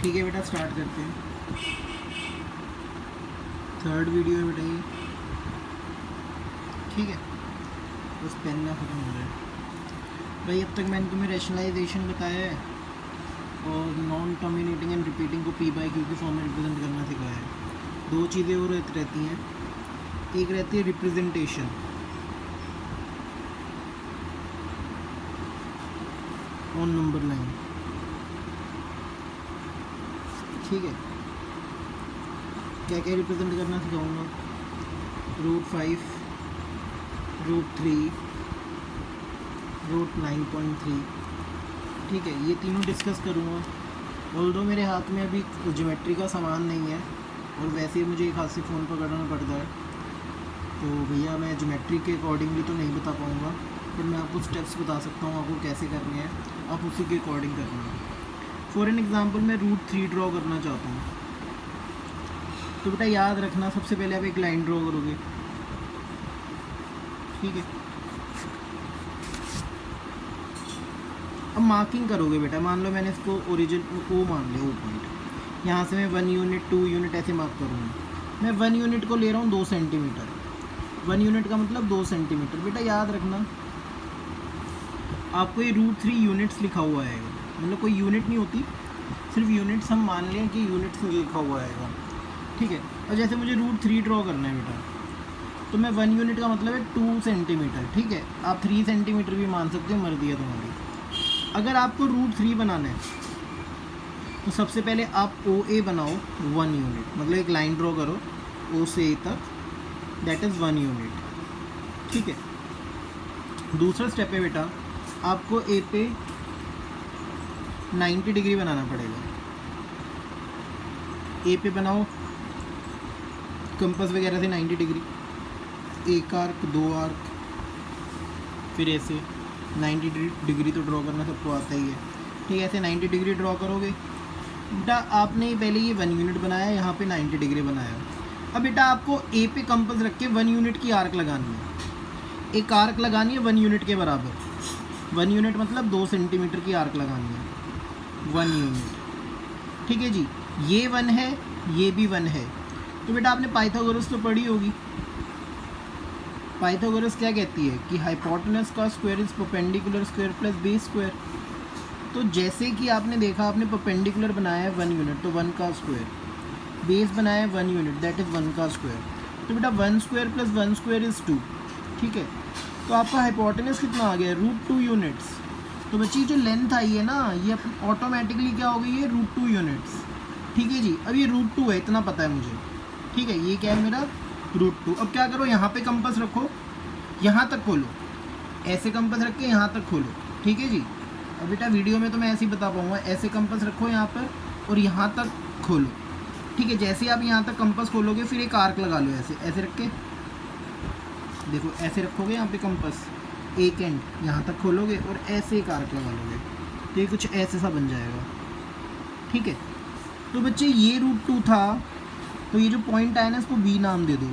ठीक है बेटा, स्टार्ट करते हैं। थर्ड वीडियो है बेटा ये, ठीक है। बस पेन ना ख़त्म हो जाए भाई। अब तक मैंने तुम्हें रैशनलाइजेशन बताया है और नॉन टर्मिनेटिंग एंड रिपीटिंग को पी बाई क्यू के फॉर्म में रिप्रेजेंट करना सिखाया है। दो चीज़ें और रहती हैं, एक रहती है रिप्रेजेंटेशन ऑन नंबर लाइन, ठीक है। क्या क्या रिप्रेजेंट करना सिखाऊंगा, √5, √3, √9.3, ठीक है। ये तीनों डिस्कस करूँगा। ऑल्दो मेरे हाथ में अभी ज्योमेट्री का सामान नहीं है और वैसे ही मुझे एक हाथ से फ़ोन पकड़ना पड़ता है, तो भैया मैं ज्योमेट्री के अकॉर्डिंगली तो नहीं बता पाऊँगा, पर मैं आपको स्टेप्स बता सकता हूँ आपको कैसे करने हैं, आप उसी के अकॉर्डिंग करना है। फॉर एन एग्ज़ाम्पल मैं √3 ड्रॉ करना चाहता हूँ, तो बेटा याद रखना सबसे पहले आप एक लाइन ड्रॉ करोगे, ठीक है। अब मार्किंग करोगे बेटा, मान लो मैंने इसको ओरिजिन ओ मान लिया, ओ पॉइंट, यहाँ से मैं 1 यूनिट 2 यूनिट ऐसे मार्क करूँगा। मैं 1 यूनिट को ले रहा हूँ 2 सेंटीमीटर, 1 यूनिट का मतलब 2 सेंटीमीटर। बेटा याद रखना आपको ये √3 यूनिट्स लिखा हुआ आएगा, मतलब कोई यूनिट नहीं होती, सिर्फ यूनिट्स हम मान लें कि यूनिट्स लिखा हुआ आएगा, ठीक है। और जैसे मुझे √3 ड्रॉ करना है बेटा, तो मैं 1 यूनिट का मतलब है 2 सेंटीमीटर, ठीक है। आप 3 सेंटीमीटर भी मान सकते हो, मर्जी है तुम्हारी। अगर आपको √3 बनाना है तो सबसे पहले आप OA बनाओ 1 यूनिट, मतलब एक लाइन ड्रॉ करो O से A तक, दैट इज़ 1 यूनिट, ठीक है। दूसरा स्टेप है बेटा, आपको A पे 90 डिग्री बनाना पड़ेगा। A पे बनाओ कंपास वगैरह से 90 डिग्री, एक आर्क, 2 आर्क, फिर ऐसे 90 डिग्री तो ड्रॉ करना सबको आता ही है, ठीक है। ऐसे 90 डिग्री ड्रॉ करोगे बेटा। आपने पहले ये 1 यूनिट बनाया, यहाँ पे 90 डिग्री बनाया। अब बेटा आपको A पे कंपास रख के 1 यूनिट की आर्क लगानी है, एक आर्क लगानी है 1 यूनिट के बराबर। 1 यूनिट मतलब 2 सेंटीमीटर की आर्क लगानी है, 1 यूनिट, ठीक है जी। ये 1 है, ये भी 1 है। तो बेटा आपने पाइथागोरस तो पढ़ी होगी। पाइथागोरस क्या कहती है कि हाइपोटेनस का square is perpendicular square plus base square. तो जैसे कि आपने देखा, आपने परपेंडिकुलर बनाया है 1 यूनिट तो 1 का स्क्वायर, बेस बनाया है 1 यूनिट दैट इज़ 1 का स्क्वायर। तो बेटा 1 स्क्वायर प्लस 1 स्क्वायर इज़ 2, ठीक है। तो आपका हाइपोटेनस कितना आ गया, √2 यूनिट्स। तो बच्ची जो लेंथ आई है ना, ये ऑटोमेटिकली क्या हो गई है, √2 यूनिट्स, ठीक है जी। अब ये √2 है, इतना पता है मुझे, ठीक है। ये क्या है मेरा √2। अब क्या करो, यहाँ पे कंपास रखो, यहाँ तक खोलो, ऐसे कंपास रख के यहाँ तक खोलो, ठीक है जी। अब बेटा वीडियो में तो मैं ऐसे ही बता पाऊँगा, ऐसे कंपास रखो यहाँ पर और यहाँ तक खोलो, ठीक है। जैसे आप यहाँ तक कंपास खोलोगे फिर एक आर्क लगा लो, ऐसे ऐसे रख के देखो, ऐसे रखोगे यहाँ पे कंपास, एक एंड यहाँ तक खोलोगे और ऐसे एक आर्क लगा लोगे, तो ये कुछ ऐसे सा बन जाएगा, ठीक है। तो बच्चे ये √2 था, तो ये जो पॉइंट आया ना इसको B नाम दे दो।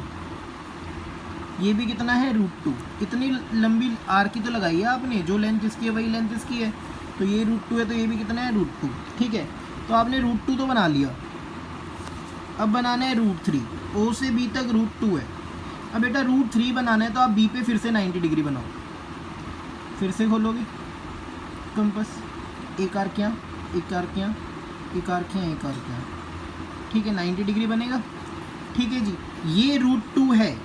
ये भी कितना है, √2। इतनी लंबी आर्क ही तो लगाई है आपने, जो लेंथ इसकी है वही लेंथ इसकी है, तो ये √2 है, तो ये भी कितना है, √2, ठीक है। तो आपने √2 तो बना लिया, अब बनाना है √3। O से B तक √2 है। अब बेटा √3 बनाना है तो आप B पे फिर से 90 डिग्री बनाओ, फिर से खोलोगे कंपास, एक आर्क यहाँ, एक आर्क यहाँ, एक आर्क यहाँ, एक आर्क यहाँ, ठीक है। 90 डिग्री बनेगा, ठीक है जी। ये √2 है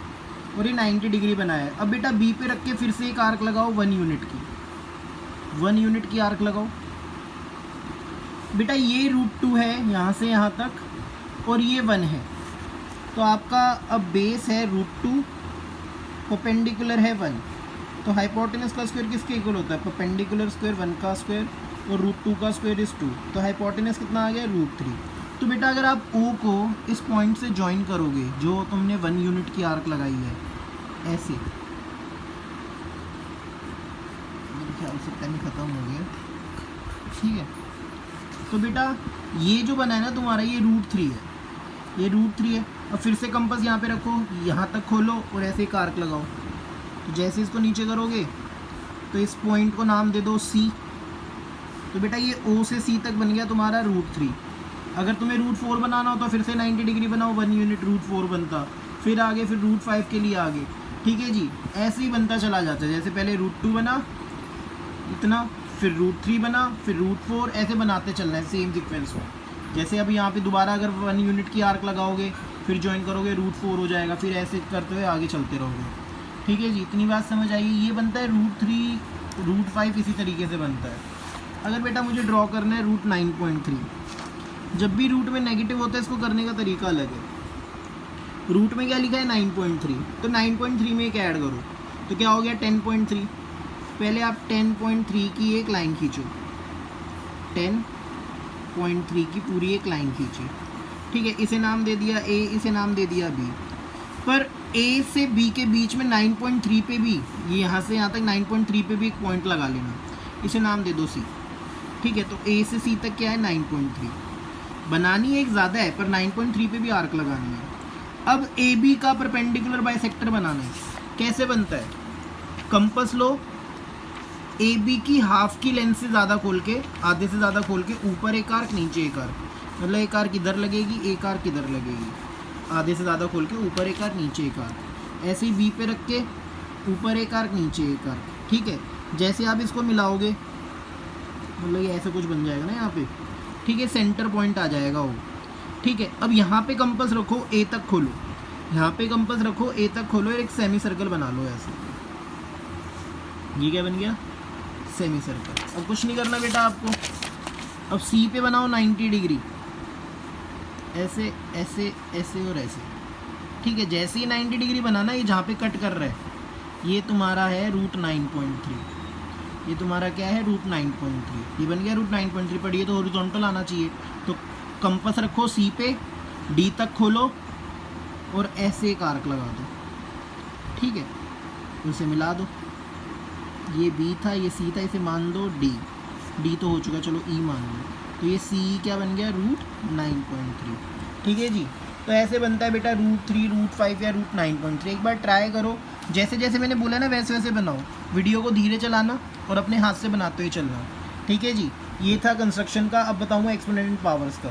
और ये 90 डिग्री बनाया है। अब बेटा B पे रख के फिर से एक आर्क लगाओ 1 यूनिट की, 1 यूनिट की आर्क लगाओ। बेटा ये √2 है यहाँ से यहाँ तक और ये 1 है, तो आपका अब बेस है √2, परपेंडिकुलर है 1, तो हाइपोटेनस का स्क्वायर किसके इक्वल होता है, परपेंडिकुलर स्क्वायर 1 का स्क्वायर और √2 का स्क्वायर इज़ 2, तो हाइपोटेनस कितना आ गया, √3। तो बेटा अगर आप O को इस पॉइंट से ज्वाइन करोगे जो तुमने 1 यूनिट की आर्क लगाई है, ऐसे, मेरे ख्याल से पेन ख़त्म हो गया, ठीक है। तो बेटा ये जो बना है ना तुम्हारा, ये √3 है, ये √3 है। और फिर से कंपास यहाँ पे रखो, यहाँ तक खोलो और ऐसे एक आर्क लगाओ। तो जैसे इसको नीचे करोगे तो इस पॉइंट को नाम दे दो C। तो बेटा ये O से C तक बन गया तुम्हारा √3। अगर तुम्हें रूट 4 बनाना हो तो फिर से 90 डिग्री बनाओ, 1 यूनिट रूट 4 बनता, फिर आगे फिर रूट 5 के लिए आगे, ठीक है जी। ऐसे ही बनता चला जाता है, जैसे पहले रूट 2 बना इतना, फिर रूट 3 बना, फिर रूट 4, ऐसे बनाते चलना है सेम सीक्वेंस में। जैसे अब यहाँ पे दोबारा अगर 1 यूनिट की आर्क लगाओगे, फिर ज्वाइन करोगे, रूट 4 हो जाएगा, फिर ऐसे करते हुए आगे चलते रहोगे, ठीक है जी। इतनी बात समझ आएगी। ये बनता है रूट 3, रूट 5 इसी तरीके से बनता है। अगर बेटा मुझे ड्रॉ करना है रूट 9.3, जब भी रूट में नेगेटिव होता है इसको करने का तरीका अलग है। रूट में क्या लिखा है 9.3, तो 9.3 में एक ऐड करो तो क्या हो गया 10.3। पहले आप 10.3 की एक लाइन खींचो, 10.3 की पूरी एक लाइन खींची, ठीक है। इसे नाम दे दिया ए, इसे नाम दे दिया बी। पर ए से बी के बीच में 9.3 पे भी, ये यहाँ से यहाँ तक 9.3 पे भी एक पॉइंट लगा लेना, इसे नाम दे दो सी, ठीक है। तो ए से सी तक क्या है 9.3, बनानी एक ज़्यादा है पर 9.3 पे भी आर्क लगानी है। अब ए बी का परपेंडिकुलर बाइसेक्टर बनाना है। कैसे बनता है, कंपास लो, ए बी की हाफ की लेंथ से ज़्यादा खोल के, आधे से ज़्यादा खोल के, ऊपर एक आर्क नीचे एक आर्क, मतलब एक आर्क इधर लगेगी, एक आर्क इधर लगेगी, आधे से ज़्यादा खोल के ऊपर एक आर्क नीचे एक आर्क, ऐसे ही बी पे रख के ऊपर एक आर्क नीचे एक आर्क, ठीक है। जैसे आप इसको मिलाओगे मतलब ये ऐसा कुछ बन जाएगा ना यहाँ पे, ठीक है, सेंटर पॉइंट आ जाएगा वो, ठीक है। अब यहाँ पे कंपास रखो, ए तक खोलो, यहाँ पे कंपास रखो, ए तक खोलो, एक सेमी सर्कल बना लो ऐसे। ये क्या बन गया, सेमी सर्कल। अब कुछ नहीं करना बेटा आपको, अब सी पे बनाओ 90 डिग्री, ऐसे ऐसे ऐसे और ऐसे, ठीक है। जैसे ही 90 डिग्री बनाना, ये जहाँ पे कट कर रहा है ये तुम्हारा है रूट 9.3, ये तुम्हारा क्या है रूट 9.3, ये बन गया रूट 9.3। पर ये तो हॉरिजॉन्टल आना चाहिए, तो कंपास रखो सी पे, डी तक खोलो और ऐसे एक आर्क लगा दो, ठीक है। उसे मिला दो, ये बी था, ये सी था, इसे मान दो डी, डी तो हो चुका, चलो ई मान लो, तो ये सी क्या बन गया रूट 9.3, ठीक है जी। तो ऐसे बनता है बेटा रूट 3, रूट 5 या रूट 9.3। एक बार ट्राई करो, जैसे जैसे मैंने बोला ना वैसे वैसे बनाओ, वीडियो को धीरे चलाना और अपने हाथ से बनाते हुए चलना, ठीक है जी। ये था कंस्ट्रक्शन का। अब बताऊँगा एक्सपोनेंट पावर्स का।